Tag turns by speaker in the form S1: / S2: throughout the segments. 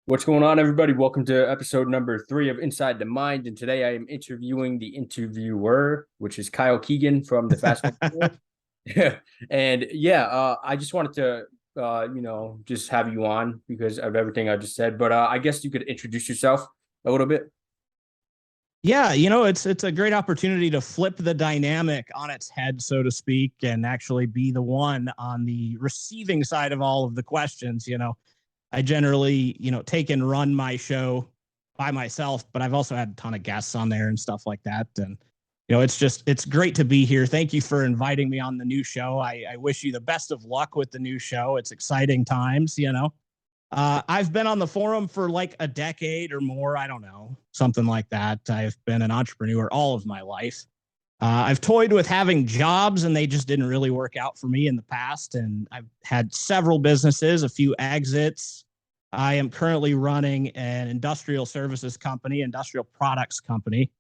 S1: What's going on, everybody? Welcome to episode number 3 of Inside the Mind. And today I am interviewing the interviewer, which is Kyle Keegan from the Fast Food. And I just wanted to, just have you on because of everything I just said. But I guess you could introduce yourself a little bit.
S2: Yeah, it's a great opportunity to flip the dynamic on its head, so to speak, and actually be the one on the receiving side of all of the questions. I generally, take and run my show by myself, but I've also had a ton of guests on there and stuff like that. And, it's great to be here. Thank you for inviting me on the new show. I wish you the best of luck with the new show. It's exciting times, I've been on the forum for like a decade or more. I don't know, something like that. I've been an entrepreneur all of my life. I've toyed with having jobs and they just didn't really work out for me in the past. And I've had several businesses, a few exits. I am currently running an industrial services company, industrial products company,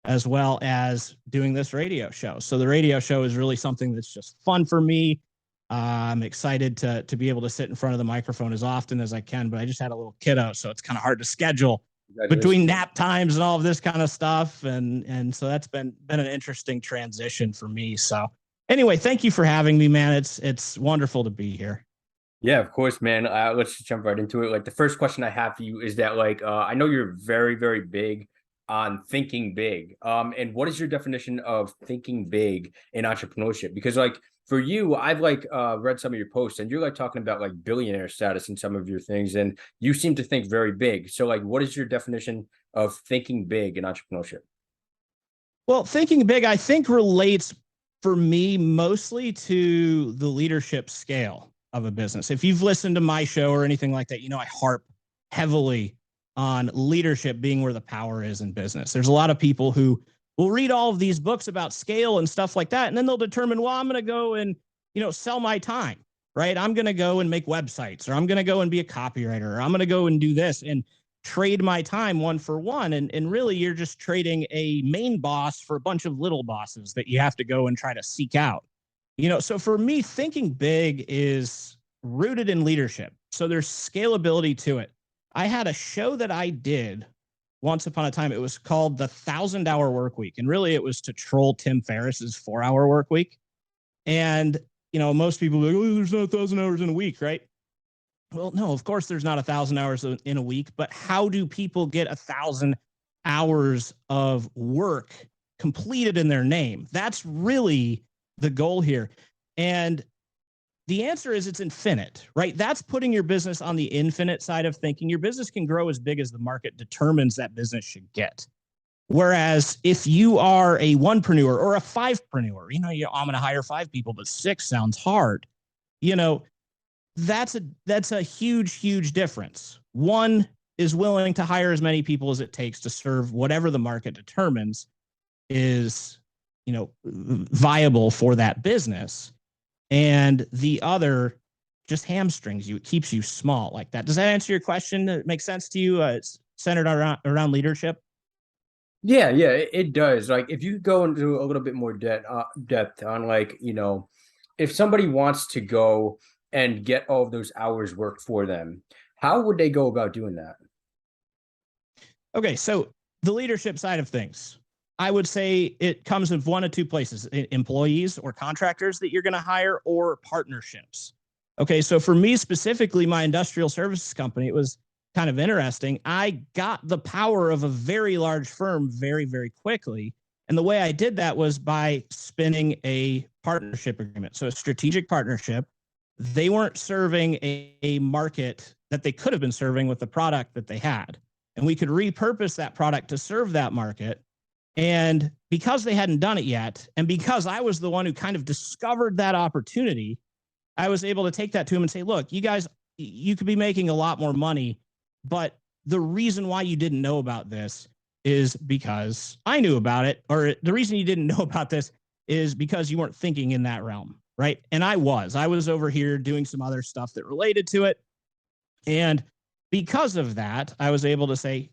S2: as well as doing this radio show. So the radio show is really something that's just fun for me. I'm excited to be able to sit in front of the microphone as often as I can, but I just had a little kiddo, so it's kind of hard to schedule between nap times and all of this kind of stuff. And so that's been an interesting transition for me. So anyway, thank you for having me, man. It's wonderful to be here.
S1: Yeah, of course, man. Let's just jump right into it. Like the first question I have for you is that I know you're very, very big on thinking big. And what is your definition of thinking big in entrepreneurship? Because for you, I've read some of your posts and you're talking about billionaire status in some of your things, and you seem to think very big. So what is your definition of thinking big in entrepreneurship?
S2: Well, thinking big, I think, relates for me mostly to the leadership scale of a business. If you've listened to my show or anything like that, I harp heavily on leadership being where the power is in business. There's a lot of people who will read all of these books about scale and stuff like that, and then they'll determine, well, I'm going to go and, sell my time, right? I'm going to go and make websites, or I'm going to go and be a copywriter, or I'm going to go and do this and trade my time one for one. And really, you're just trading a main boss for a bunch of little bosses that you have to go and try to seek out. So for me, thinking big is rooted in leadership. So there's scalability to it. I had a show that I did once upon a time. It was called the 1,000-Hour Work Week. And really it was to troll Tim Ferriss's 4-Hour Work Week. And, most people are like, oh, there's not 1,000 hours in a week, right? Well, no, of course there's not 1,000 hours in a week, but how do people get 1,000 hours of work completed in their name? That's really the goal here. And the answer is it's infinite, right? That's putting your business on the infinite side of thinking. Your business can grow as big as the market determines that business should get. Whereas if you are a onepreneur or a fivepreneur, I'm going to hire 5 people, but 6 sounds hard. That's a huge, huge difference. One is willing to hire as many people as it takes to serve whatever the market determines is, viable for that business. And the other just hamstrings you. It keeps you small like that. Does that answer your question? That makes sense to you? It's centered around leadership.
S1: Yeah, it does. If you go into a little bit more depth on if somebody wants to go and get all of those hours worked for them, how would they go about doing that?
S2: Okay, so the leadership side of things, I would say it comes in one of two places: employees or contractors that you're going to hire, or partnerships. Okay, so for me specifically, my industrial services company, it was kind of interesting. I got the power of a very large firm very, very quickly. And the way I did that was by spinning a partnership agreement. So a strategic partnership. They weren't serving a market that they could have been serving with the product that they had. And we could repurpose that product to serve that market. And because they hadn't done it yet, and because I was the one who kind of discovered that opportunity, I was able to take that to them and say, look, you guys, you could be making a lot more money, but the reason why you didn't know about this is because I knew about it, or the reason you didn't know about this is because you weren't thinking in that realm, right? And I was over here doing some other stuff that related to it. And because of that, I was able to say,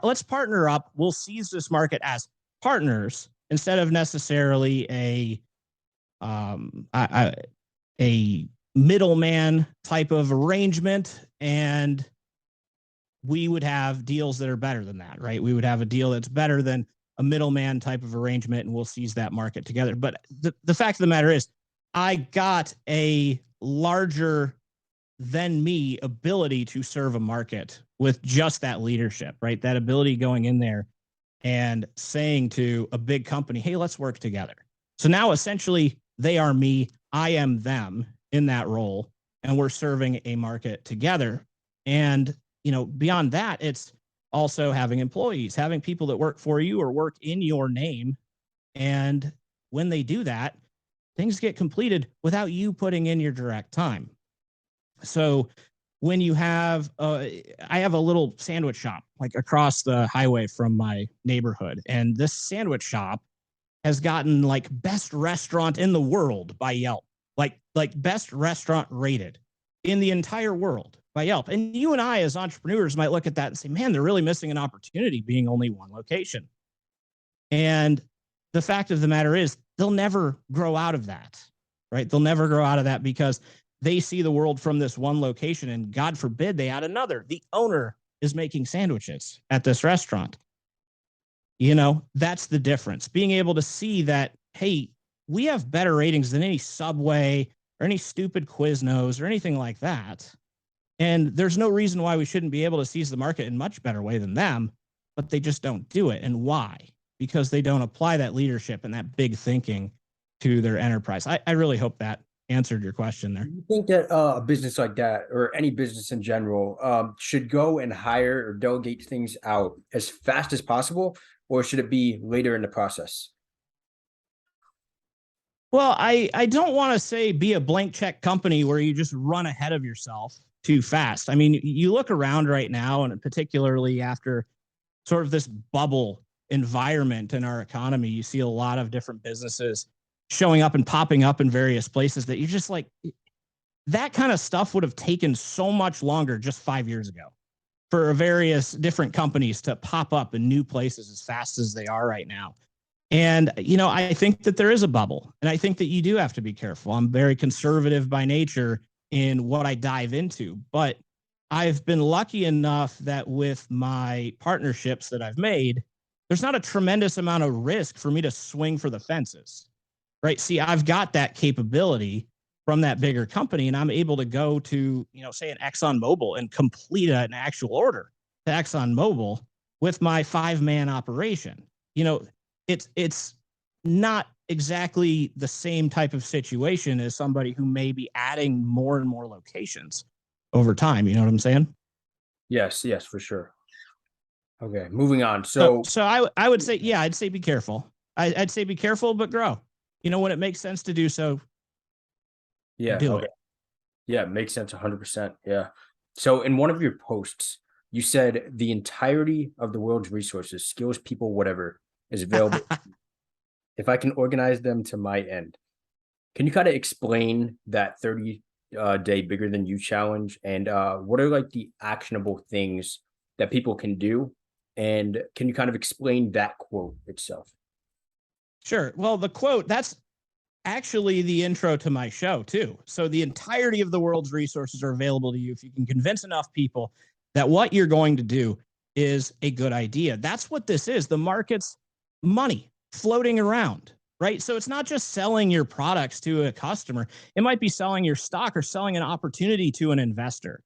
S2: let's partner up. We'll seize this market as partners instead of necessarily a middleman type of arrangement, and we would have deals that are better than that, right? We would have a deal that's better than a middleman type of arrangement, and we'll seize that market together. But the fact of the matter is, I got a larger than me ability to serve a market with just that leadership, right? That ability going in there and saying to a big company, hey, let's work together. So now essentially they are me, I am them in that role, and we're serving a market together. And, you know, beyond that, it's also having employees, having people that work for you or work in your name. And when they do that, things get completed without you putting in your direct time. So when you have, I have a little sandwich shop like across the highway from my neighborhood, and this sandwich shop has gotten like best restaurant in the world by Yelp, like best restaurant rated in the entire world by Yelp. And you and I as entrepreneurs might look at that and say, man, they're really missing an opportunity being only one location. And the fact of the matter is they'll never grow out of that, right? They'll never grow out of that because they see the world from this one location, and God forbid they add another. The owner is making sandwiches at this restaurant. You know, that's the difference. Being able to see that, hey, we have better ratings than any Subway or any stupid Quiznos or anything like that. And there's no reason why we shouldn't be able to seize the market in much better way than them, but they just don't do it. And why? Because they don't apply that leadership and that big thinking to their enterprise. I really hope that answered your question there.
S1: Do you think that a business like that, or any business in general, should go and hire or delegate things out as fast as possible, or should it be later in the process?
S2: Well, I don't want to say be a blank check company where you just run ahead of yourself too fast. I mean, you look around right now, and particularly after sort of this bubble environment in our economy, you see a lot of different businesses showing up and popping up in various places that you're just like, that kind of stuff would have taken so much longer just 5 years ago for various different companies to pop up in new places as fast as they are right now. And, you know, I think that there is a bubble, and I think that you do have to be careful. I'm very conservative by nature in what I dive into, but I've been lucky enough that with my partnerships that I've made, there's not a tremendous amount of risk for me to swing for the fences, right? See, I've got that capability from that bigger company, and I'm able to go to, you know, say an ExxonMobil and complete an actual order to ExxonMobil with my 5-man operation. You know, it's not exactly the same type of situation as somebody who may be adding more and more locations over time. You know what I'm saying?
S1: Yes, for sure. Okay, moving on. So
S2: I would say, yeah, I'd say be careful. I'd say be careful, but grow. You know, when it makes sense to do so, do it.
S1: Yeah, it makes sense 100%. Yeah. So in one of your posts, you said the entirety of the world's resources, skills, people, whatever, is available if I can organize them to my end. Can you kind of explain that 30-day bigger than you challenge, and what are like the actionable things that people can do? And can you kind of explain that quote itself?
S2: Sure. Well, the quote, that's actually the intro to my show too. So the entirety of the world's resources are available to you if you can convince enough people that what you're going to do is a good idea. That's what this is. The market's money floating around, right? So it's not just selling your products to a customer. It might be selling your stock or selling an opportunity to an investor,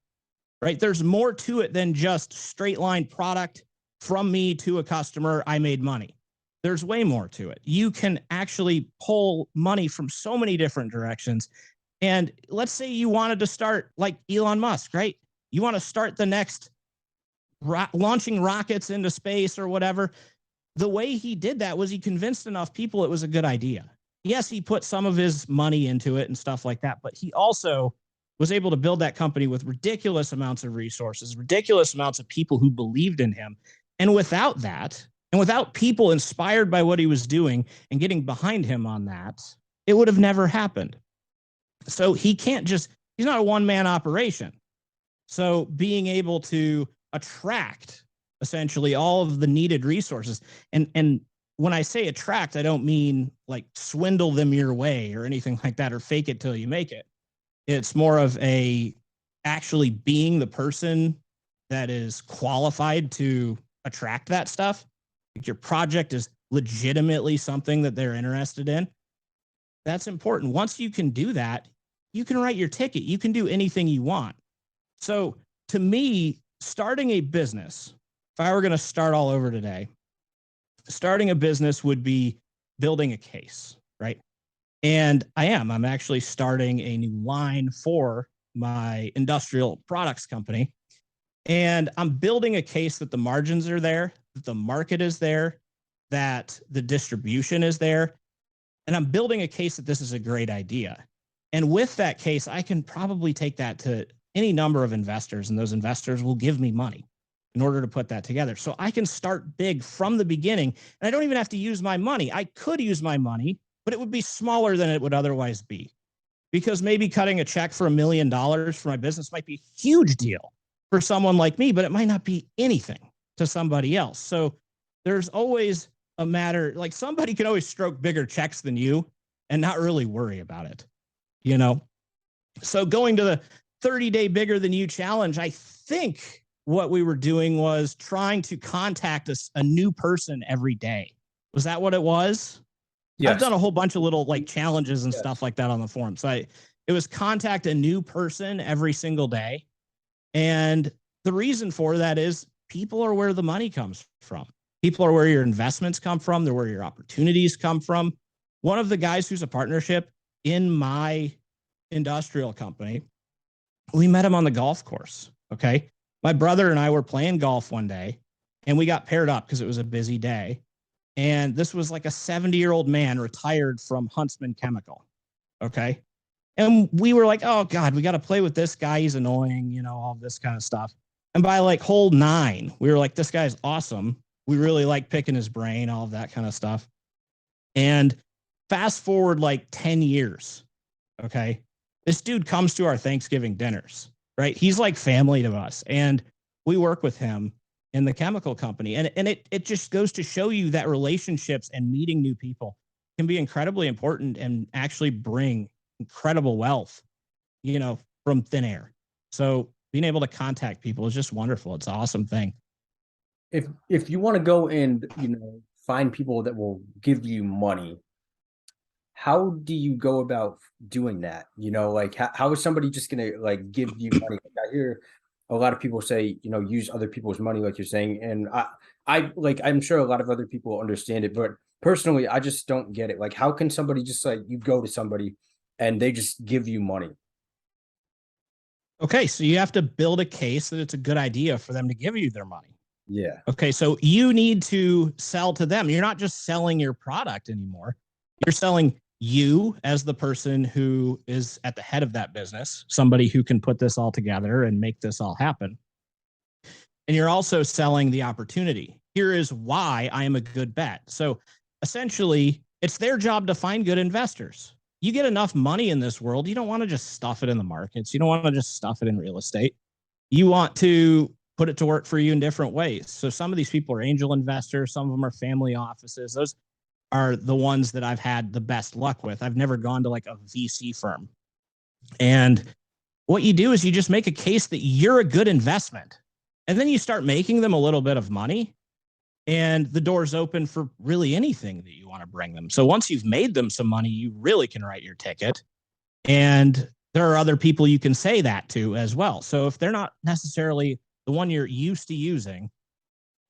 S2: right? There's more to it than just straight line product from me to a customer. I made money. There's way more to it. You can actually pull money from so many different directions. And let's say you wanted to start like Elon Musk, right? You want to start the next launching rockets into space or whatever. The way he did that was he convinced enough people it was a good idea. Yes, he put some of his money into it and stuff like that, but he also was able to build that company with ridiculous amounts of resources, ridiculous amounts of people who believed in him. And without that, and without people inspired by what he was doing and getting behind him on that, it would have never happened. So he can't just, he's not a one-man operation. So being able to attract essentially all of the needed resources, and when I say attract, I don't mean like swindle them your way or anything like that, or fake it till you make it. It's more of a actually being the person that is qualified to attract that stuff. If your project is legitimately something that they're interested in, that's important. Once you can do that, you can write your ticket. You can do anything you want. So to me, starting a business, if I were going to start all over today, starting a business would be building a case, right? And I'm actually starting a new line for my industrial products company. And I'm building a case that the margins are there, that the market is there, that the distribution is there. And I'm building a case that this is a great idea. And with that case, I can probably take that to any number of investors, and those investors will give me money in order to put that together. So I can start big from the beginning, and I don't even have to use my money. I could use my money, but it would be smaller than it would otherwise be, because maybe cutting a check for $1 million for my business might be a huge deal for someone like me, but it might not be anything to somebody else. So there's always a matter, like somebody can always stroke bigger checks than you and not really worry about it, you know? So going to the 30-day bigger than you challenge, I think what we were doing was trying to contact a new person every day. Was that what it was? Yes. I've done a whole bunch of little like challenges and stuff like that on the forum. So it was contact a new person every single day. And the reason for that is people are where the money comes from. People are where your investments come from. They're where your opportunities come from. One of the guys who's a partnership in my industrial company, we met him on the golf course. Okay. My brother and I were playing golf one day, and we got paired up because it was a busy day. And this was like a 70-year-old man retired from Huntsman Chemical. Okay. And we were like, oh God, we got to play with this guy. He's annoying, you know, all this kind of stuff. And by like hole 9, we were like, this guy's awesome. We really like picking his brain, all of that kind of stuff. And fast forward like 10 years. Okay. This dude comes to our Thanksgiving dinners, right? He's like family to us. And we work with him in the chemical company. And it just goes to show you that relationships and meeting new people can be incredibly important and actually bring incredible wealth, you know, from thin air. So being able to contact people is just wonderful. It's an awesome thing.
S1: If you want to go and, you know, find people that will give you money, how do you go about doing that? You know, like how is somebody just going to like give you money? Like I hear a lot of people say, you know, use other people's money, like you're saying. And I like, I'm sure a lot of other people understand it, but personally, I just don't get it. Like, how can somebody just like, you go to somebody and they just give you money?
S2: Okay. So you have to build a case that it's a good idea for them to give you their money.
S1: Yeah.
S2: Okay. So you need to sell to them. You're not just selling your product anymore. You're selling you as the person who is at the head of that business, somebody who can put this all together and make this all happen. And you're also selling the opportunity. Here is why I am a good bet. So essentially, it's their job to find good investors. You get enough money in this world, you don't want to just stuff it in the markets. You don't want to just stuff it in real estate. You want to put it to work for you in different ways. So some of these people are angel investors. Some of them are family offices. Those are the ones that I've had the best luck with. I've never gone to like a VC firm. And what you do is you just make a case that you're a good investment. And then you start making them a little bit of money, and the door's open for really anything that you want to bring them. So once you've made them some money, you really can write your ticket. And there are other people you can say that to as well. So if they're not necessarily the one you're used to using,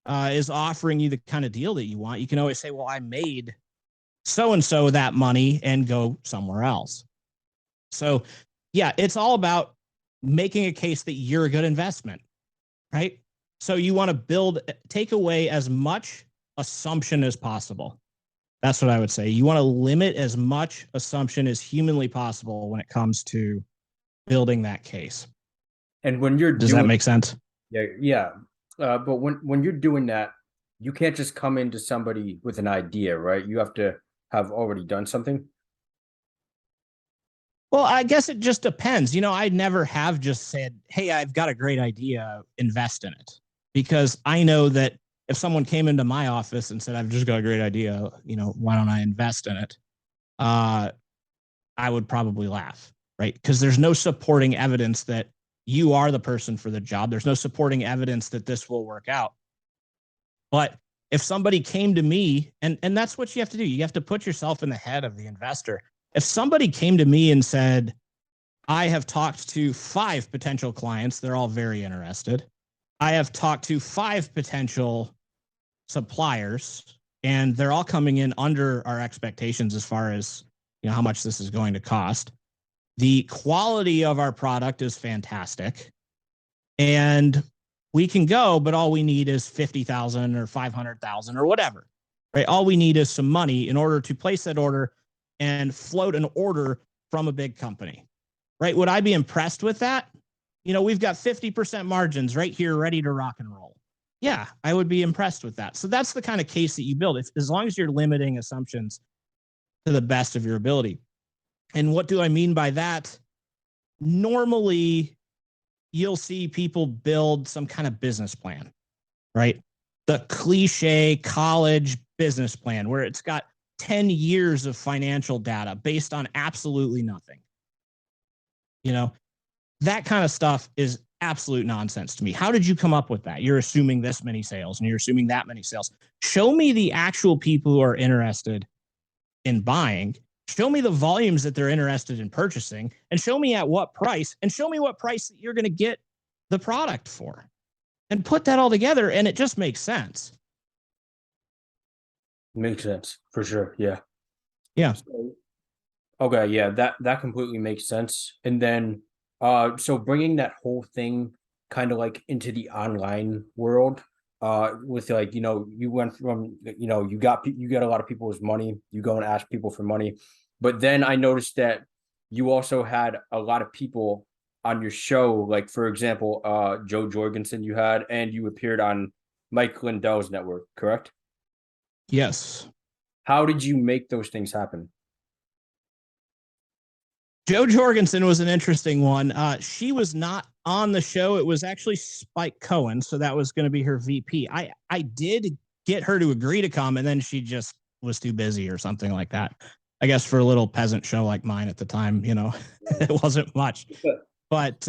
S2: is offering you the kind of deal that you want, you can always say, well, I made so-and-so that money and go somewhere else. So yeah, it's all about making a case that you're a good investment, right? So you want to take away as much assumption as possible. That's what I would say. You want to limit as much assumption as humanly possible when it comes to building that case.
S1: And when you're
S2: Does that make sense?
S1: Yeah. But when you're doing that, you can't just come into somebody with an idea, right? You have to have already done something.
S2: Well, I guess it just depends. You know, I never have just said, hey, I've got a great idea, invest in it. Because I know that if someone came into my office and said, I've just got a great idea, you know, why don't I invest in it? I would probably laugh. right? Because there's no supporting evidence that you are the person for the job. There's no supporting evidence that this will work out. But if somebody came to me, and that's what you have to do, you have to put yourself in the head of the investor. If somebody came to me and said, I have talked to 5 potential clients, they're all very interested. I have talked to 5 potential suppliers, and they're all coming in under our expectations as far as, you know, how much this is going to cost. The quality of our product is fantastic, and we can go, but all we need is 50,000 or 500,000 or whatever, right? All we need is some money in order to place that order and float an order from a big company, right? Would I be impressed with that? You know, we've got 50% margins right here, ready to rock and roll. Yeah, I would be impressed with that. So that's the kind of case that you build. It's, as long as you're limiting assumptions to the best of your ability. And what do I mean by that? Normally, you'll see people build some kind of business plan, right? The cliche college business plan where it's got 10 years of financial data based on absolutely nothing. You know, that kind of stuff is absolute nonsense to me. How did you come up with that? You're assuming this many sales and you're assuming that many sales. Show me the actual people who are interested in buying. Show me the volumes that they're interested in purchasing, and show me at what price, and show me what price that you're going to get the product for, and put that all together. And it just makes sense.
S1: Makes sense for sure. Yeah.
S2: Yeah.
S1: Okay. Yeah. That completely makes sense. And then, so bringing that whole thing kind of like into the online world, with like, you know, you went from, you know, you got a lot of people's money, you go and ask people for money. But then I noticed that you also had a lot of people on your show, like for example, Joe Jorgensen you had, and you appeared on Mike Lindell's network, correct?
S2: Yes.
S1: How did you make those things happen?
S2: Joe Jorgensen was an interesting one. She was not on the show. It was actually Spike Cohen. So that was going to be her VP. I did get her to agree to come, and then she just was too busy or something like that. I guess for a little peasant show like mine at the time, you know, it wasn't much. But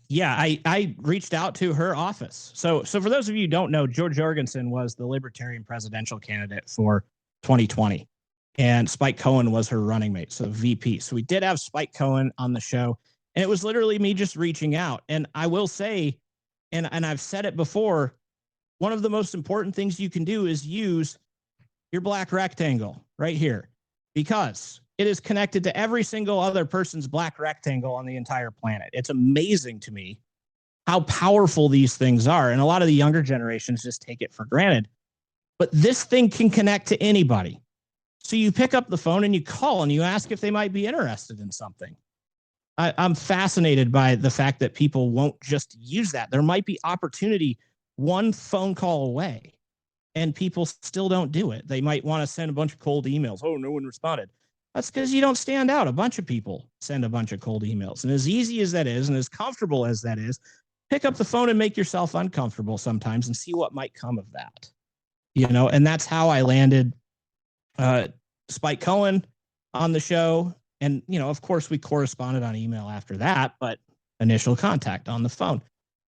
S2: yeah, I reached out to her office. So for those of you who don't know, George Jorgensen was the Libertarian presidential candidate for 2020. And Spike Cohen was her running mate, so VP. So we did have Spike Cohen on the show, and it was literally me just reaching out. And I will say, and I've said it before, one of the most important things you can do is use your black rectangle right here, because it is connected to every single other person's black rectangle on the entire planet. It's amazing to me how powerful these things are. And a lot of the younger generations just take it for granted. But this thing can connect to anybody. So you pick up the phone and you call and you ask if they might be interested in something. I'm fascinated by the fact that people won't just use that. There might be opportunity one phone call away, and people still don't do it. They might want to send a bunch of cold emails. Oh, no one responded. That's because you don't stand out. A bunch of people send a bunch of cold emails. And as easy as that is, and as comfortable as that is, pick up the phone and make yourself uncomfortable sometimes and see what might come of that. You know, and that's how I landed Spike Cohen on the show. And, you know, of course, we corresponded on email after that, but initial contact on the phone.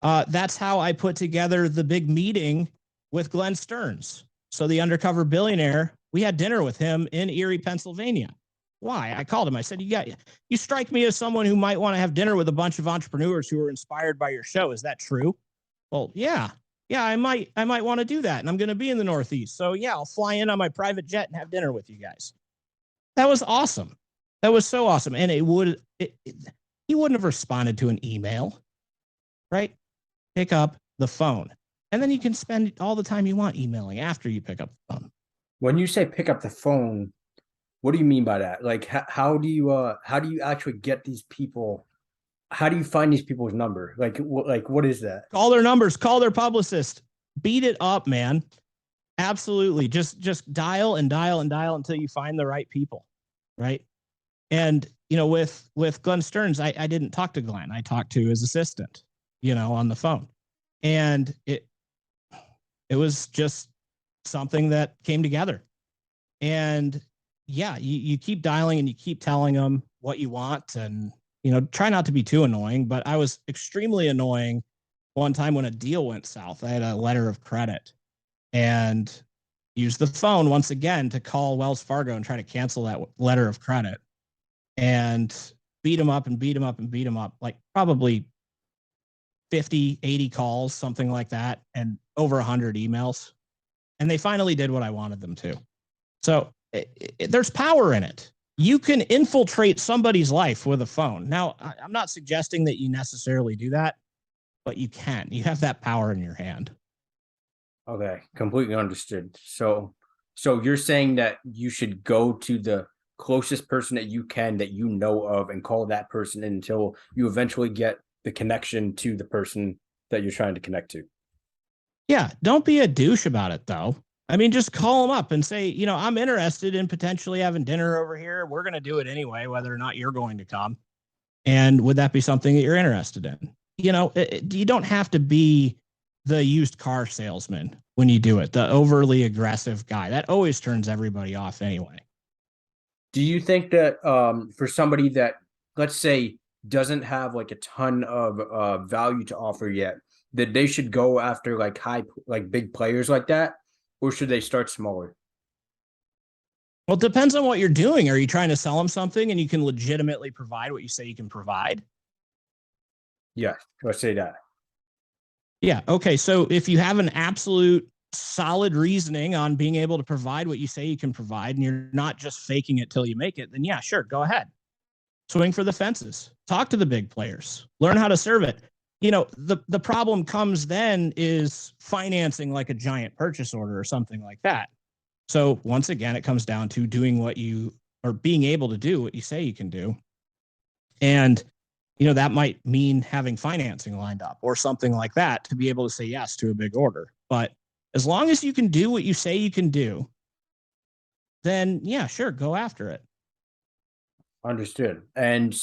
S2: That's how I put together the big meeting with Glenn Stearns. So the undercover billionaire, we had dinner with him in Erie, Pennsylvania. Why? I called him. I said, you strike me as someone who might want to have dinner with a bunch of entrepreneurs who are inspired by your show. Is that true? Well, yeah, I might want to do that. And I'm going to be in the Northeast. So yeah, I'll fly in on my private jet and have dinner with you guys. That was awesome. That was so awesome. And he wouldn't have responded to an email, right? Pick up the phone. And then you can spend all the time you want emailing after you pick up the phone.
S1: When you say pick up the phone, what do you mean by that? Like, how do you actually get these people? How do you find these people's number? Like what is that?
S2: Call their numbers, call their publicist, beat it up, man. Absolutely. Just dial and dial and dial until you find the right people. Right. And, you know, with Glenn Stearns, I didn't talk to Glenn. I talked to his assistant, you know, on the phone. And it was just something that came together. And yeah, you keep dialing and you keep telling them, what you want and, try not to be too annoying. But I was extremely annoying one time when a deal went south. I had a letter of credit and used the phone once again to call Wells Fargo and try to cancel that letter of credit, and beat them up and beat them up and beat them up, like probably 50, 80 calls, something like that, and over 100 emails. And they finally did what I wanted them to. So there's power in it. You can infiltrate somebody's life with a phone. Now, I'm not suggesting that you necessarily do that, but you can. You have that power in your hand.
S1: Okay, completely understood. So you're saying that you should go to the closest person that you can, that you know of, and call that person until you eventually get the connection to the person that you're trying to connect to.
S2: Yeah, don't be a douche about it, though. I mean, just call them up and say, I'm interested in potentially having dinner over here. We're going to do it anyway, whether or not you're going to come. And would that be something that you're interested in? You don't have to be the used car salesman when you do it, the overly aggressive guy. That always turns everybody off anyway.
S1: Do you think that for somebody that, let's say, doesn't have like a ton of value to offer yet, that they should go after like big players like that, or should they start smaller?
S2: Well, it depends on what you're doing. Are you trying to sell them something and you can legitimately provide what you say you can provide?
S1: Yeah, let's say that.
S2: Yeah. Okay. So if you have an absolute solid reasoning on being able to provide what you say you can provide, and you're not just faking it till you make it, then yeah, sure, go ahead. Swing for the fences. Talk to the big players. Learn how to serve it. The problem comes then is financing like a giant purchase order or something like that. So once again, it comes down to doing what you or being able to do what you say you can do. And, that might mean having financing lined up or something like that to be able to say yes to a big order. But as long as you can do what you say you can do, then yeah, sure, go after it.
S1: Understood. And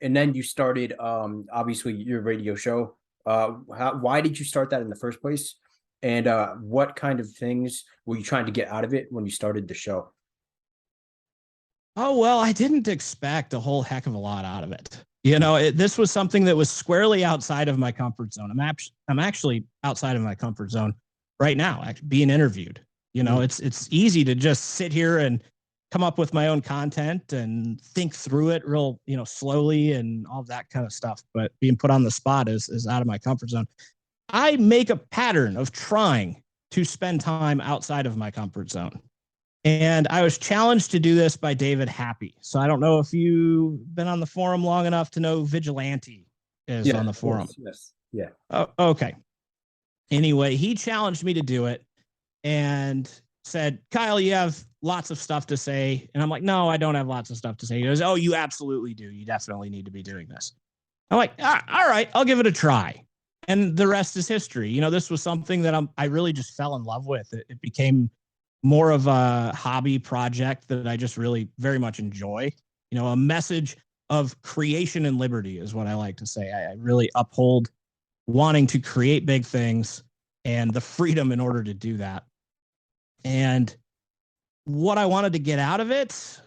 S1: then you started obviously your radio show. Why did you start that in the first place? And what kind of things were you trying to get out of it when you started the show?
S2: Oh, well, I didn't expect a whole heck of a lot out of it. This was something that was squarely outside of my comfort zone. I'm actually outside of my comfort zone right now, being interviewed. It's easy to just sit here and come up with my own content and think through it real, slowly and all that kind of stuff. But being put on the spot is out of my comfort zone. I make a pattern of trying to spend time outside of my comfort zone. And I was challenged to do this by David Happy. So I don't know if you've been on the forum long enough to know Vigilante is on the forum.
S1: Yes. Yeah.
S2: Oh, okay. Anyway, he challenged me to do it and said, Kyle, you have lots of stuff to say. And I'm like, no, I don't have lots of stuff to say. He goes, oh, you absolutely do. You definitely need to be doing this. I'm like, all right, I'll give it a try. And the rest is history. This was something that I really just fell in love with. It became more of a hobby project that I just really very much enjoy. A message of creation and liberty is what I like to say. I really uphold wanting to create big things and the freedom in order to do that. And what I wanted to get out of it,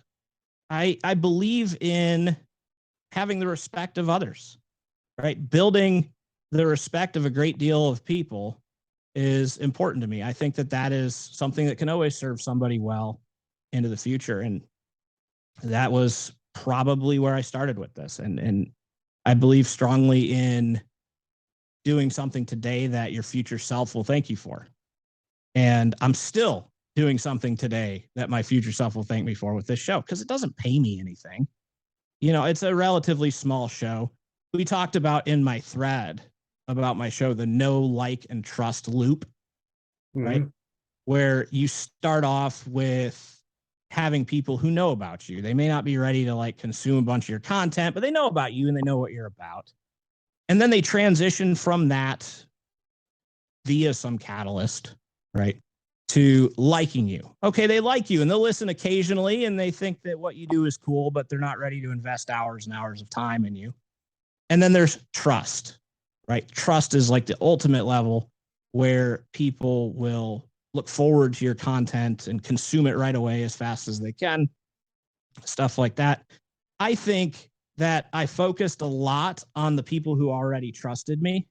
S2: I believe in having the respect of others, right? Building the respect of a great deal of people is important to me. I think that is something that can always serve somebody well into the future. And that was probably where I started with this. And I believe strongly in doing something today that your future self will thank you for. And I'm still doing something today that my future self will thank me for with this show, because it doesn't pay me anything. It's a relatively small show. We talked about in my thread about my show, the know, like, and trust loop, right? Where you start off with having people who know about you. They may not be ready to like consume a bunch of your content, but they know about you and they know what you're about. And then they transition from that via some catalyst, right, to liking you. Okay, they like you and they'll listen occasionally and they think that what you do is cool, but they're not ready to invest hours and hours of time in you. And then there's trust. Right? Trust is like the ultimate level where people will look forward to your content and consume it right away as fast as they can. Stuff like that. I think that I focused a lot on the people who already trusted me,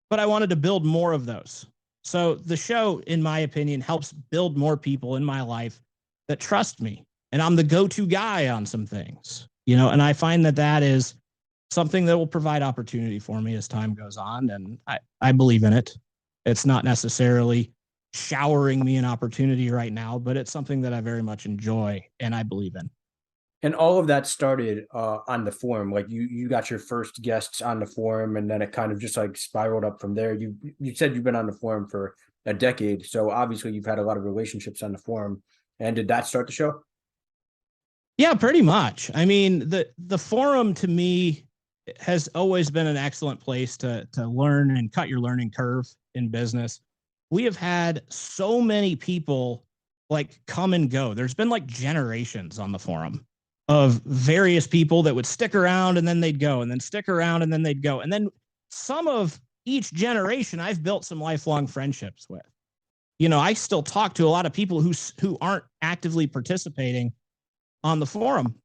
S2: but I wanted to build more of those. So the show, in my opinion, helps build more people in my life that trust me. And I'm the go-to guy on some things, and I find that that is something that will provide opportunity for me as time goes on. And I believe in it. It's not necessarily showering me an opportunity right now, but it's something that I very much enjoy and I believe in.
S1: And all of that started on the forum. Like you got your first guests on the forum, and then it kind of just like spiraled up from there. You said you've been on the forum for a decade, so obviously you've had a lot of relationships on the forum. And did that start the show?
S2: Yeah, pretty much. I mean, the forum to me has always been an excellent place to learn and cut your learning curve in business. We have had so many people like come and go. There's been like generations on the forum of various people that would stick around and then they'd go, and then stick around and then they'd go. And then some of each generation I've built some lifelong friendships with. I still talk to a lot of people who aren't actively participating on the forum.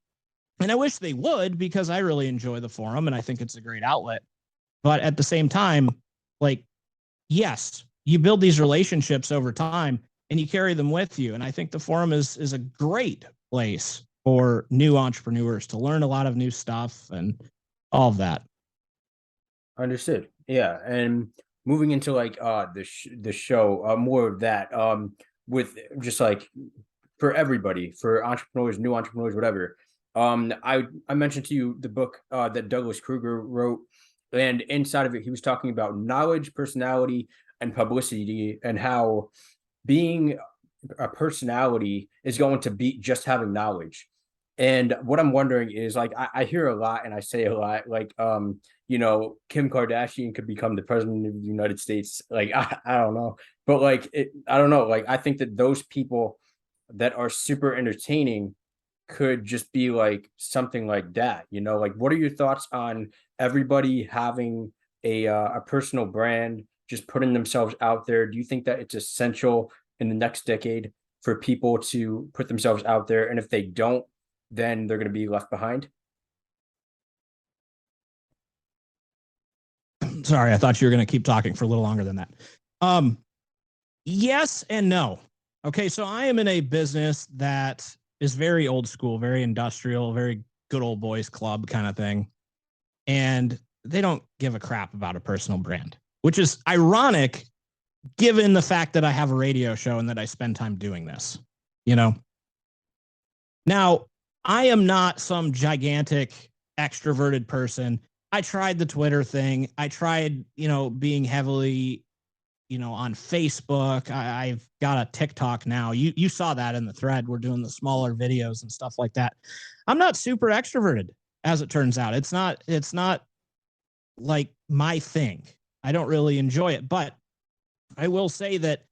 S2: And I wish they would, because I really enjoy the forum and I think it's a great outlet. But at the same time, like, yes, you build these relationships over time and you carry them with you. And I think the forum is a great place for new entrepreneurs to learn a lot of new stuff and all of that.
S1: Understood. Yeah. And moving into like the show, more of that, with just like for everybody, for entrepreneurs, new entrepreneurs, whatever. I mentioned to you the book that Douglas Kruger wrote, and inside of it, he was talking about knowledge, personality, and publicity, and how being a personality is going to beat just having knowledge. And what I'm wondering is, like, I hear a lot and I say a lot, like, Kim Kardashian could become the president of the United States. Like, I don't know, but like, I don't know. Like, I think that those people that are super entertaining could just be like something like that, like, what are your thoughts on everybody having a personal brand, just putting themselves out there? Do you think that it's essential in the next decade for people to put themselves out there? And if they don't, then they're going to be left behind?
S2: Sorry, I thought you were going to keep talking for a little longer than that. Yes and no. Okay, so I am in a business that is very old school, very industrial, very good old boys club kind of thing. And they don't give a crap about a personal brand, which is ironic given the fact that I have a radio show and that I spend time doing this, Now, I am not some gigantic extroverted person. I tried the Twitter thing. I tried, being heavily, on Facebook. I've got a TikTok now. You saw that in the thread. We're doing the smaller videos and stuff like that. I'm not super extroverted, as it turns out. It's not like my thing. I don't really enjoy it, but I will say that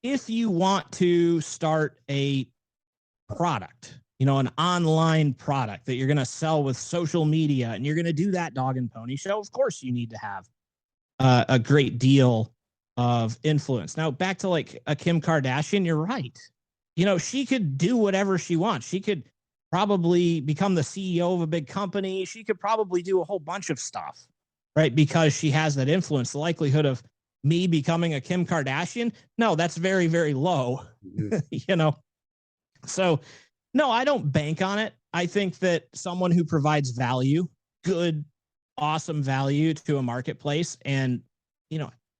S2: if you want to start a product, an online product that you're going to sell with social media, and you're going to do that dog and pony show, of course you need to have a great deal of influence. Now, back to like a Kim Kardashian, you're right. She could do whatever she wants. She could probably become the CEO of a big company. She could probably do a whole bunch of stuff, right? Because she has that influence. The likelihood of me becoming a Kim Kardashian, no, that's very, very low, So, no, I don't bank on it. I think that someone who provides value, good, awesome value to a marketplace, and,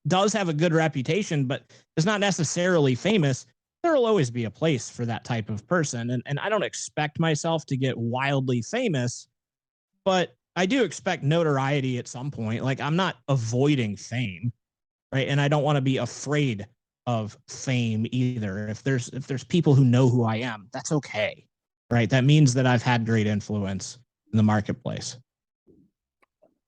S2: does have a good reputation, but is not necessarily famous, there will always be a place for that type of person. And I don't expect myself to get wildly famous, but I do expect notoriety at some point. Like, I'm not avoiding fame, right? And I don't want to be afraid of fame either. If there's people who know who I am, that's okay, right? That means that I've had great influence in the marketplace.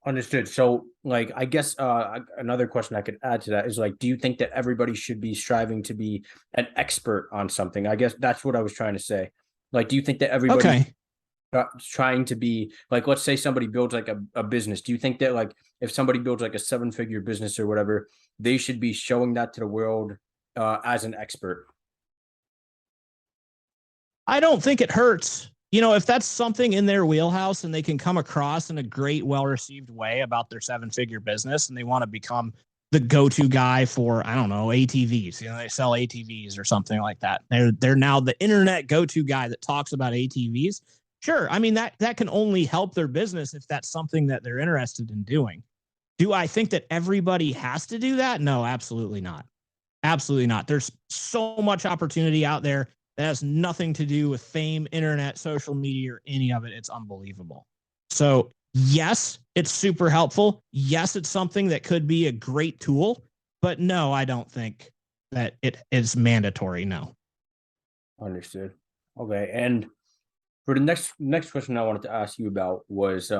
S1: Understood. So, like, I guess another question I could add to that is, like, do you think that everybody should be striving to be an expert on something? I guess that's what I was trying to say. Like, do you think that everybody trying to be, like, let's say somebody builds like a business. Do you think that, like, if somebody builds like a 7-figure business or whatever, they should be showing that to the world as an expert?
S2: I don't think it hurts if that's something in their wheelhouse and they can come across in a great, well-received way about their 7-figure business and they want to become the go-to guy for, I don't know, ATVs, they sell ATVs or something like that. They're now the internet go-to guy that talks about ATVs. Sure. I mean, that can only help their business if that's something that they're interested in doing. Do I think that everybody has to do that? No, absolutely not. Absolutely not. There's so much opportunity out there that has nothing to do with fame, internet, social media, or any of it. It's unbelievable. So yes, it's super helpful. Yes, it's something that could be a great tool, but no, I don't think that it is mandatory. No.
S1: Understood. Okay. And for the next question I wanted to ask you about was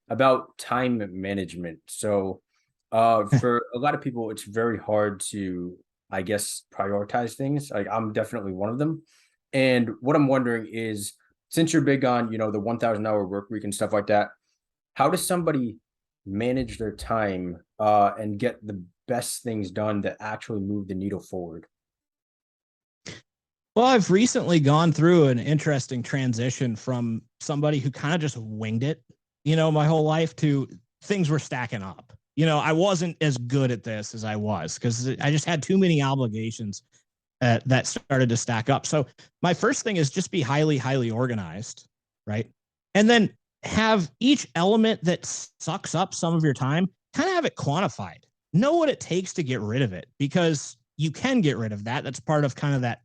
S1: about time management. So for a lot of people, it's very hard to, I guess, prioritize things. Like I'm definitely one of them. And what I'm wondering is, since you're big on, the 1,000-hour work week and stuff like that, how does somebody manage their time and get the best things done that actually move the needle forward?
S2: Well, I've recently gone through an interesting transition from somebody who kind of just winged it, my whole life, to things were stacking up. I wasn't as good at this as I was because I just had too many obligations that started to stack up. So my first thing is just be highly, highly organized, right? And then have each element that sucks up some of your time, kind of have it quantified. Know what it takes to get rid of it, because you can get rid of that. That's part of kind of that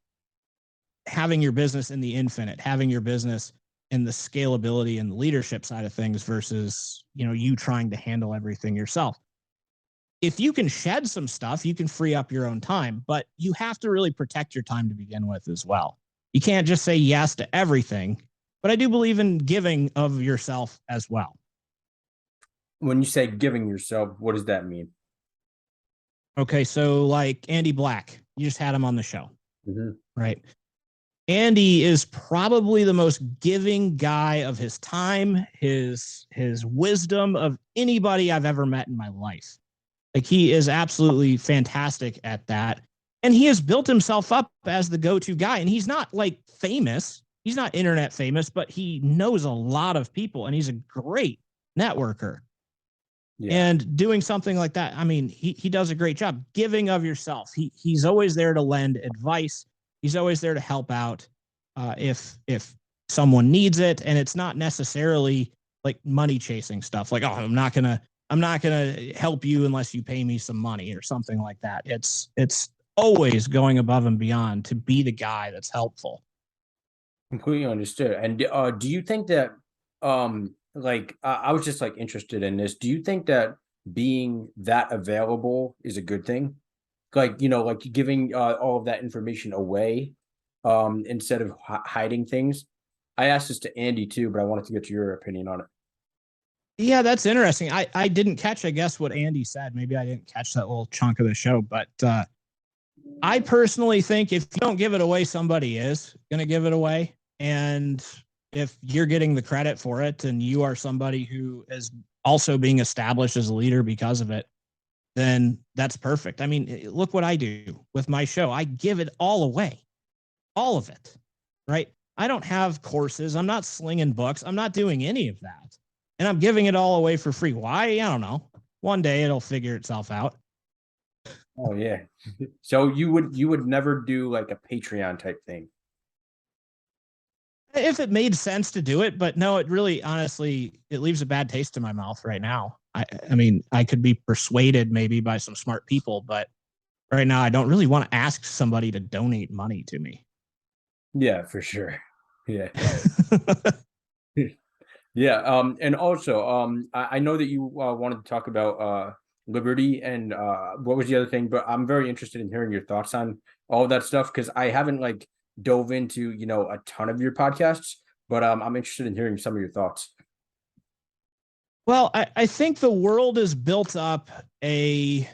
S2: having your business in the infinite, having your business in the scalability and the leadership side of things versus, you trying to handle everything yourself. If you can shed some stuff, you can free up your own time, but you have to really protect your time to begin with as well. You can't just say yes to everything, but I do believe in giving of yourself as well.
S1: When you say giving yourself, what does that mean?
S2: Okay, so like Andy Black, you just had him on the show, right? Andy is probably the most giving guy of his time, his wisdom of anybody I've ever met in my life. Like he is absolutely fantastic at that. And he has built himself up as the go-to guy. And he's not like famous. He's not internet famous, but he knows a lot of people and he's a great networker. Yeah. And doing something like that, I mean, he does a great job giving of yourself. He's always there to lend advice. He's always there to help out if someone needs it. And it's not necessarily like money chasing stuff. Like, oh, I'm not gonna help you unless you pay me some money or something like that. It's always going above and beyond to be the guy that's helpful.
S1: Completely understood. And do you think that I was just like interested in this. Do you think that being that available is a good thing? Like, like giving all of that information away instead of hiding things. I asked this to Andy too, but I wanted to get your opinion on it.
S2: Yeah, that's interesting. I didn't catch, I guess, what Andy said. Maybe I didn't catch that little chunk of the show, but I personally think if you don't give it away, somebody is going to give it away. And if you're getting the credit for it and you are somebody who is also being established as a leader because of it, then that's perfect. I mean, look what I do with my show. I give it all away, all of it, right? I don't have courses. I'm not slinging books. I'm not doing any of that. And I'm giving it all away for free. Why? I don't know. One day it'll figure itself out.
S1: Oh, yeah. So you would never do like a Patreon type thing?
S2: If it made sense to do it, but no, it really, honestly, it leaves a bad taste in my mouth right now. I mean, I could be persuaded maybe by some smart people, but right now I don't really want to ask somebody to donate money to me.
S1: Yeah, for sure. Yeah. Yeah. And also, I know that you wanted to talk about liberty and what was the other thing, but I'm very interested in hearing your thoughts on all of that stuff because I haven't like dove into, a ton of your podcasts, but I'm interested in hearing some of your thoughts.
S2: Well, I think the world has built up a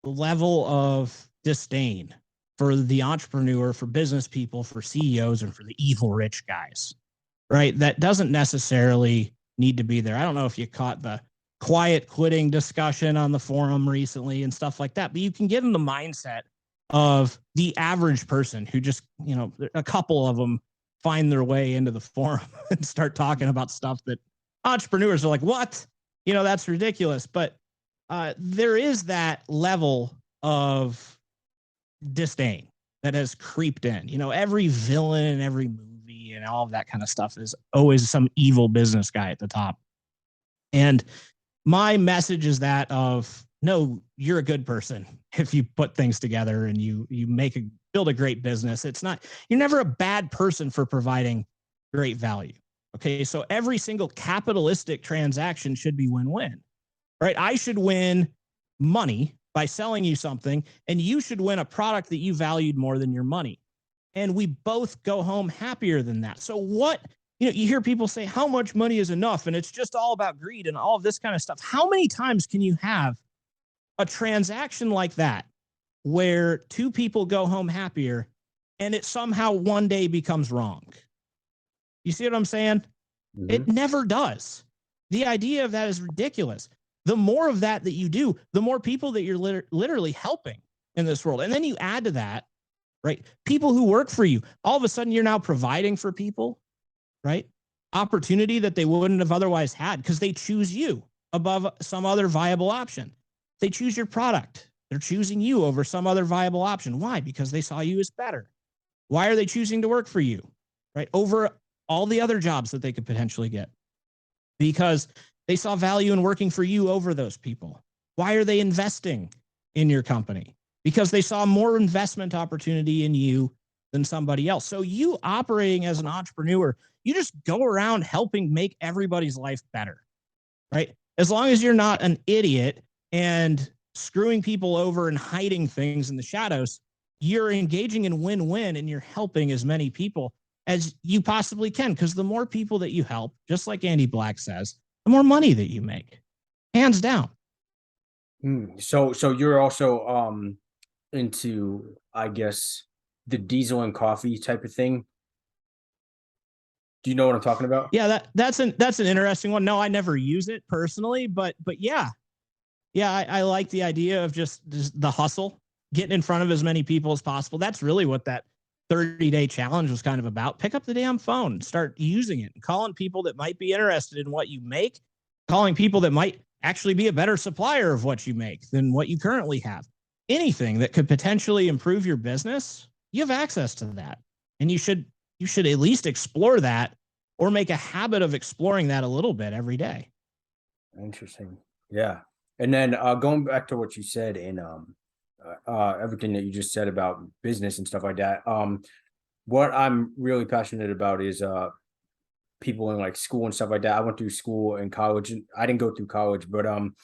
S2: level of disdain for the entrepreneur, for business people, for CEOs, and for the evil rich guys, right? That doesn't necessarily need to be there. I don't know if you caught the quiet quitting discussion on the forum recently and stuff like that, but you can get in the mindset of the average person who just, a couple of them find their way into the forum and start talking about stuff that entrepreneurs are like, what? That's ridiculous. But there is that level of disdain that has creeped in. Every villain in every movie and all of that kind of stuff is always some evil business guy at the top. And my message is that of, no, you're a good person if you put things together and you build a great business. You're never a bad person for providing great value. Okay, so every single capitalistic transaction should be win-win, right? I should win money by selling you something, and you should win a product that you valued more than your money. And we both go home happier than that. So you hear people say, how much money is enough? And it's just all about greed and all of this kind of stuff. How many times can you have a transaction like that where two people go home happier and it somehow one day becomes wrong? You see what I'm saying? Mm-hmm. It never does. The idea of that is ridiculous. The more of that you do, the more people that you're literally helping in this world. And then you add to that, right? People who work for you, all of a sudden you're now providing for people, right? Opportunity that they wouldn't have otherwise had because they choose you above some other viable option. They choose your product. They're choosing you over some other viable option. Why? Because they saw you as better. Why are they choosing to work for you, right? Over all the other jobs that they could potentially get? Because they saw value in working for you over those people. Why are they investing in your company? Because they saw more investment opportunity in you than somebody else. So you operating as an entrepreneur, you just go around helping make everybody's life better, right? As long as you're not an idiot and screwing people over and hiding things in the shadows, you're engaging in win-win and you're helping as many people as you possibly can. Because the more people that you help, just like Andy Black says, the more money that you make, hands down.
S1: So you're also into, I guess, the diesel and coffee type of thing. Do you know what I'm talking about?
S2: Yeah, that's an interesting one. No, I never use it personally, but yeah. I like the idea of just the hustle, getting in front of as many people as possible. That's really what that 30-day challenge was kind of about. Pick up the damn phone, start using it, calling people that might be interested in what you make, calling people that might actually be a better supplier of what you make than what you currently have. Anything that could potentially improve your business, you have access to that. And you should at least explore that or make a habit of exploring that a little bit every day.
S1: Interesting. Yeah. And then going back to what you said and everything that you just said about business and stuff like that. What I'm really passionate about is people in like school and stuff like that. I went through school and college, and I didn't go through college, but I'm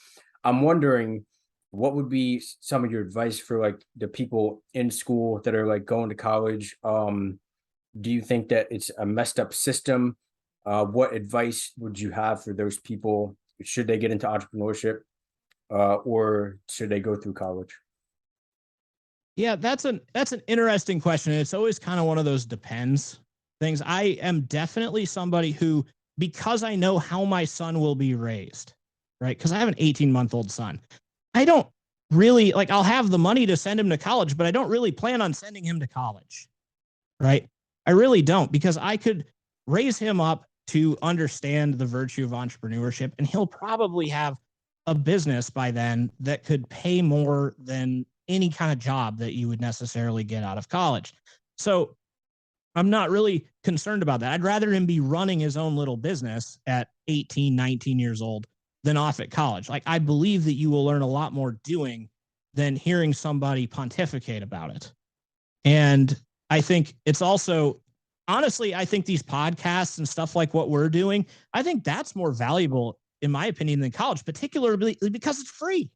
S1: wondering what would be some of your advice for like the people in school that are like going to college. Do you think that it's a messed up system? What advice would you have for those people? Should they get into entrepreneurship? Or should they go through college?
S2: Yeah, that's an interesting question. It's always kind of one of those depends things. I am definitely somebody who, because I know how my son will be raised, right? Because I have an 18-month-old son. I don't really I'll have the money to send him to college, but I don't really plan on sending him to college, right? I really don't, because I could raise him up to understand the virtue of entrepreneurship, and he'll probably have a business by then that could pay more than any kind of job that you would necessarily get out of college. So I'm not really concerned about that. I'd rather him be running his own little business at 18, 19 years old than off at college. I believe that you will learn a lot more doing than hearing somebody pontificate about it. And I think it's also, honestly, I think these podcasts and stuff like what we're doing, I think that's more valuable, in my opinion, than college, particularly because it's free.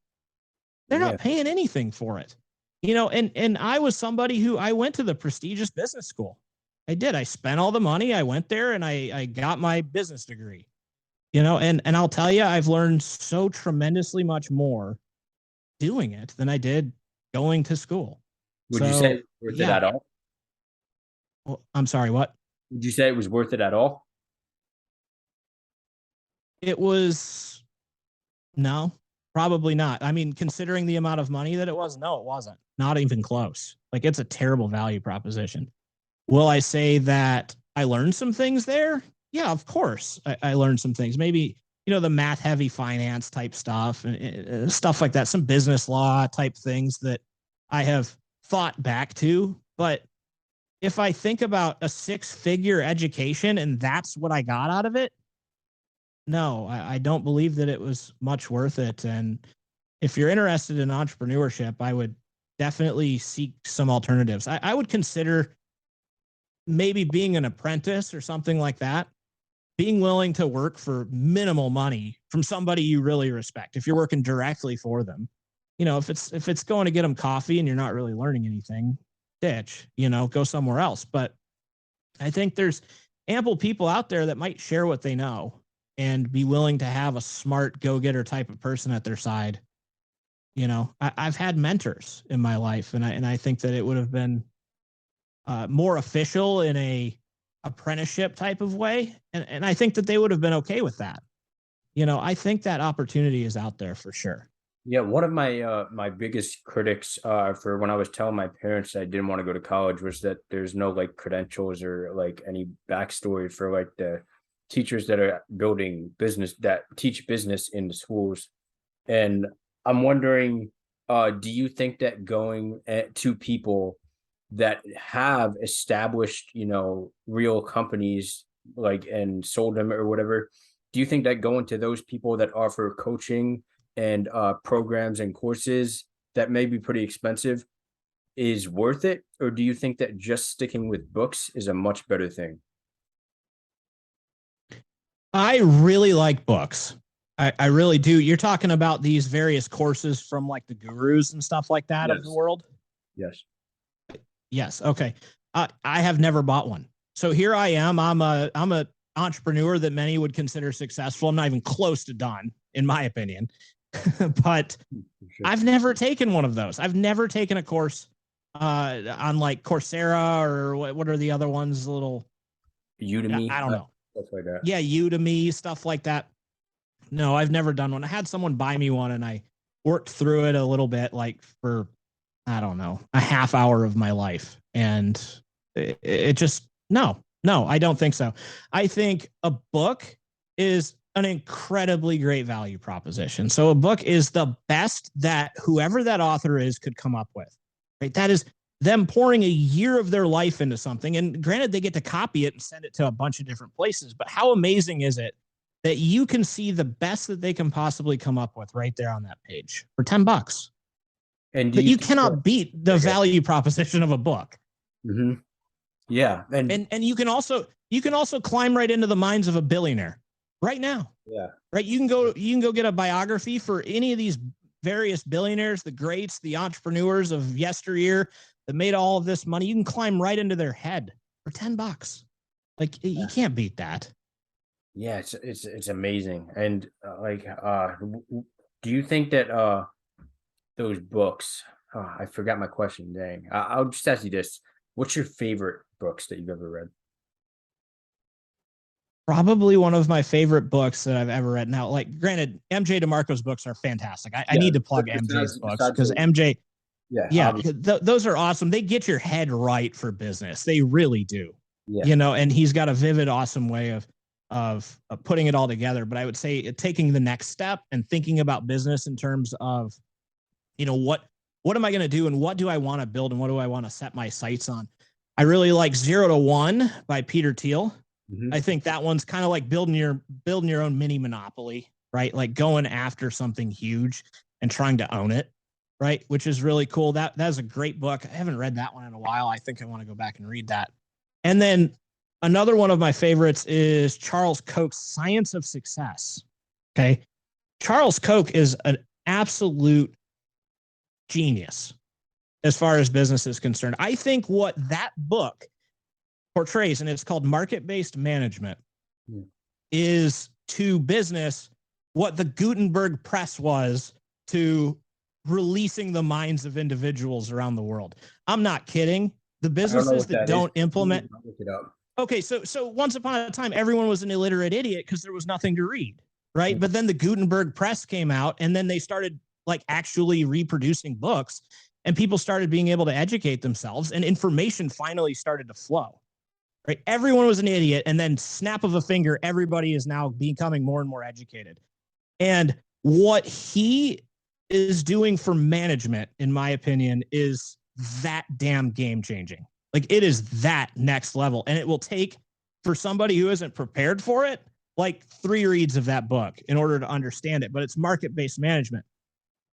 S2: They're not paying anything for it. And I was somebody who, I went to the prestigious business school. I did. I spent all the money. I went there and I got my business degree, and I'll tell you, I've learned so tremendously much more doing it than I did going to school.
S1: Would you say it was worth it at all?
S2: Well, I'm sorry, what?
S1: Would you say it was worth it at all?
S2: It was, no, probably not. I mean, considering the amount of money that it was, no, it wasn't. Not even close. It's a terrible value proposition. Will I say that I learned some things there. Yeah, of course. I learned some things. Maybe, the math heavy finance type stuff and stuff like that. Some business law type things that I have thought back to. But if I think about a 6-figure education and that's what I got out of it, no, I don't believe that it was much worth it. And if you're interested in entrepreneurship, I would definitely seek some alternatives. I would consider maybe being an apprentice or something like that, being willing to work for minimal money from somebody you really respect. If you're working directly for them, if it's going to get them coffee and you're not really learning anything, ditch, go somewhere else. But I think there's ample people out there that might share what they know and be willing to have a smart go-getter type of person at their side. I've had mentors in my life, and I think that it would have been more official in a apprenticeship type of way. And I think that they would have been okay with that. I think that opportunity is out there for sure.
S1: Yeah, one of my biggest critics for when I was telling my parents I didn't want to go to college was that there's no like credentials or like any backstory for like the teachers that are building business, that teach business in the schools. And I'm wondering, do you think that going to people that have established, real companies like and sold them or whatever, do you think that going to those people that offer coaching and programs and courses that may be pretty expensive is worth it? Or do you think that just sticking with books is a much better thing?
S2: I really like books. I really do. You're talking about these various courses from like the gurus and stuff like that of the world?
S1: Yes.
S2: Yes. Okay. I have never bought one. So here I am. I'm a entrepreneur that many would consider successful. I'm not even close to done, in my opinion. But
S1: Sure.
S2: I've never taken one of those. I've never taken a course on like Coursera or what are the other ones?
S1: Udemy.
S2: I don't know.
S1: Stuff like that.
S2: Yeah, Udemy, stuff like that. No, I've never done one. I had someone buy me one and I worked through it a little bit, like for, I don't know, a half hour of my life. And it just, no, I don't think so. I think a book is an incredibly great value proposition. So a book is the best that whoever that author is could come up with, right? That is them pouring a year of their life into something. And granted, they get to copy it and send it to a bunch of different places, but how amazing is it that you can see the best that they can possibly come up with right there on that page for $10? And you cannot beat the value proposition of a book.
S1: Mm-hmm. Yeah.
S2: And you can also climb right into the minds of a billionaire right now.
S1: Yeah.
S2: Right. You can go get a biography for any of these various billionaires, the greats, the entrepreneurs of yesteryear that made all of this money. You can climb right into their head for $10. Like you can't beat that.
S1: Yeah, it's amazing. And do you think that those books? Oh, I forgot my question. Dang, I'll just ask you this: what's your favorite books that you've ever read?
S2: Probably one of my favorite books that I've ever read. Now, like, granted, MJ DeMarco's books are fantastic. I need to plug MJ's books because MJ, those are awesome. They get your head right for business. They really do. Yeah. And he's got a vivid, awesome way of putting it all together. But I would say taking the next step and thinking about business in terms of, what am I going to do and what do I want to build and what do I want to set my sights on? I really like 0 to 1 by Peter Thiel. Mm-hmm. I think that one's kind of like building your own mini monopoly, right? Like going after something huge and trying to own it, right? Which is really cool. That's a great book. I haven't read that one in a while. I think I want to go back and read that. And then another one of my favorites is Charles Koch's Science of Success. Okay. Charles Koch is an absolute genius as far as business is concerned. I think what that book portrays, and it's called Market-Based Management, is to business what the Gutenberg press was to releasing the minds of individuals around the world. I'm not kidding. The businesses that don't implement. Okay, so once upon a time, everyone was an illiterate idiot because there was nothing to read, right? Mm-hmm. But then the Gutenberg press came out, and then they started like actually reproducing books, and people started being able to educate themselves, and information finally started to flow. right? Everyone was an idiot. And then snap of a finger, everybody is now becoming more and more educated. And what he is doing for management, in my opinion, is that damn game changing. Like, it is that next level. And it will take, for somebody who isn't prepared for it, like 3 reads of that book in order to understand it. But it's market-based management.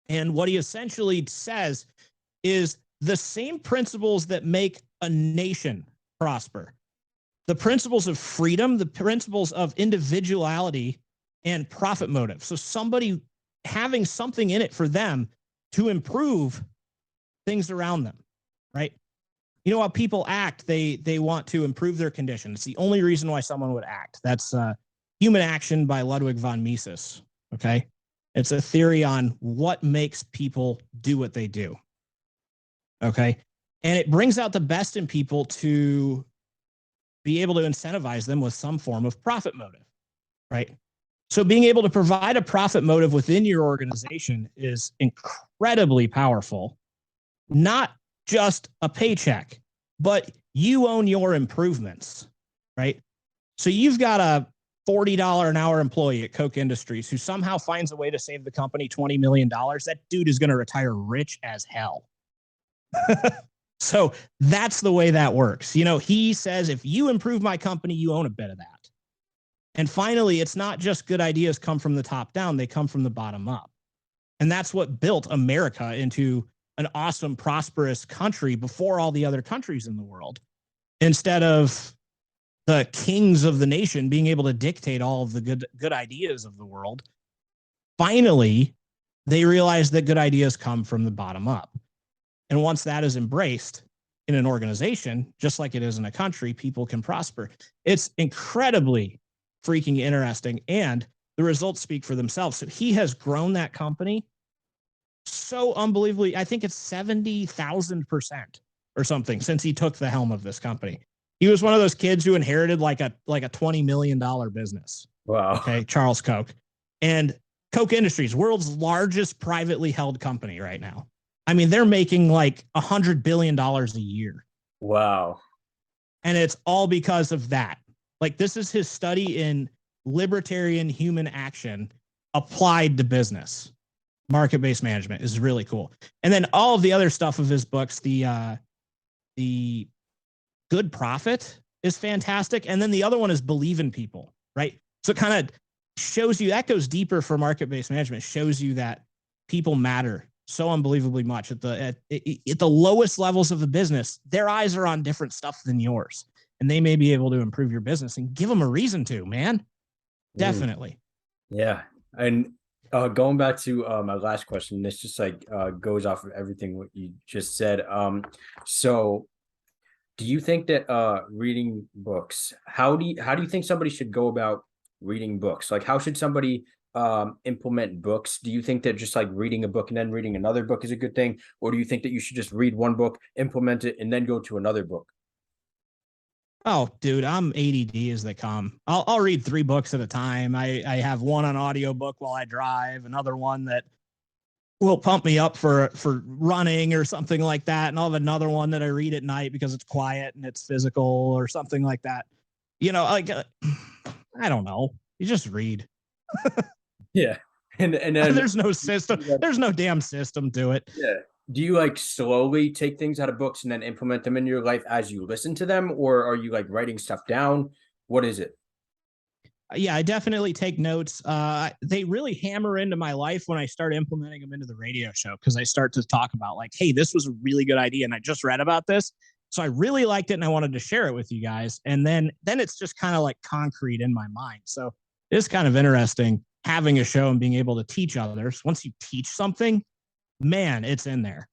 S2: And what he essentially says is the same principles that make a nation prosper, the principles of freedom, the principles of individuality and profit motive. So somebody having something in it for them to improve things around them, right? You know how people act, they want to improve their condition. It's the only reason why someone would act. That's Human Action by Ludwig von Mises, okay? It's a theory on what makes people do what they do, okay? And it brings out the best in people to be able to incentivize them with some form of profit motive, right? So being able to provide a profit motive within your organization is incredibly powerful. Not just a paycheck, but you own your improvements, right? So you've got a $40 an hour employee at Koch Industries who somehow finds a way to save the company $20 million. That dude is going to retire rich as hell. So that's the way that works. You know, he says, if you improve my company, you own a bit of that. And finally, it's not just good ideas come from the top down, they come from the bottom up. And that's what built America into an awesome, prosperous country before all the other countries in the world. Instead of the kings of the nation being able to dictate all of the good ideas of the world, finally, they realized that good ideas come from the bottom up. And once that is embraced in an organization, just like it is in a country, people can prosper. It's incredibly freaking interesting. And the results speak for themselves. So he has grown that company so unbelievably. I think it's 70,000% or something since he took the helm of this company. He was one of those kids who inherited like a $20 million business.
S1: Wow.
S2: Okay. Charles Koch. And Koch Industries, world's largest privately held company right now. I mean, they're making like $100 billion a year.
S1: Wow.
S2: And it's all because of that. Like, this is his study in libertarian human action applied to business. Market-based management is really cool. And then all of the other stuff of his books, the Good Profit is fantastic. And then the other one is Believe in People, right? So it kind of shows you, that goes deeper for market-based management, shows you that people matter so unbelievably much at the lowest levels of the business. Their eyes are on different stuff than yours, and they may be able to improve your business, and give them a reason to, man. Definitely.
S1: Yeah. And going back to my last question, this just like goes off of everything what you just said. So do you think that reading books, how do you think somebody should go about reading books? Like, how should somebody implement books? Do you think that just like reading a book and then reading another book is a good thing? Or do you think that you should just read one book, implement it, and then go to another book?
S2: Oh, dude, I'm ADD as they come. I'll read 3 books at a time. I have one on audiobook while I drive, another one that will pump me up for running or something like that. And I'll have another one that I read at night because it's quiet and it's physical or something like that. You know, like, I don't know. You just read.
S1: Yeah. And then
S2: there's no system. There's no damn system to it.
S1: Yeah. Do you like slowly take things out of books and then implement them in your life as you listen to them? Or are you like writing stuff down? What is it?
S2: Yeah, I definitely take notes. They really hammer into my life when I start implementing them into the radio show, because I start to talk about like, hey, this was a really good idea and I just read about this. So I really liked it and I wanted to share it with you guys. And then it's just kind of like concrete in my mind. So it's kind of interesting having a show and being able to teach others. Once you teach something, man, it's in there.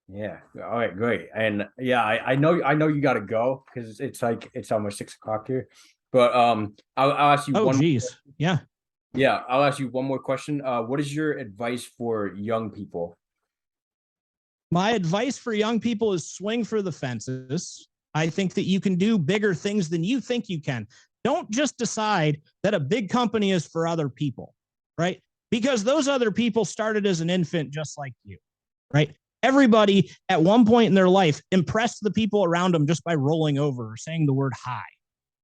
S1: Yeah. All right, great. And yeah, I know you got to go because it's almost 6 o'clock here. But I'll ask you.
S2: Oh, geez. Yeah.
S1: Yeah, I'll ask you one more question. What is your advice for young people?
S2: My advice for young people is swing for the fences. I think that you can do bigger things than you think you can. Don't just decide that a big company is for other people, right? Because those other people started as an infant just like you, right? Everybody at one point in their life impressed the people around them just by rolling over or saying the word hi,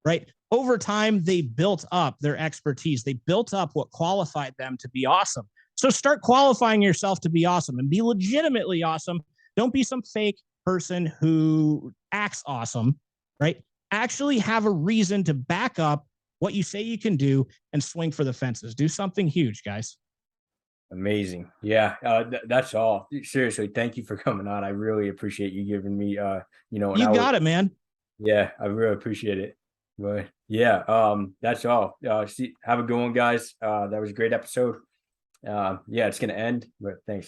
S2: right? Over time, they built up their expertise. They built up what qualified them to be awesome. So start qualifying yourself to be awesome and be legitimately awesome. Don't be some fake person who acts awesome, right? Actually have a reason to back up what you say you can do and swing for the fences. Do something huge, guys.
S1: Amazing. Yeah, that's all. Seriously, thank you for coming on. I really appreciate you giving me, an
S2: You
S1: hour.
S2: got it, man.
S1: Yeah, I really appreciate it. But yeah, that's all. Have a good one, guys. That was a great episode. Yeah, it's gonna end, but thanks.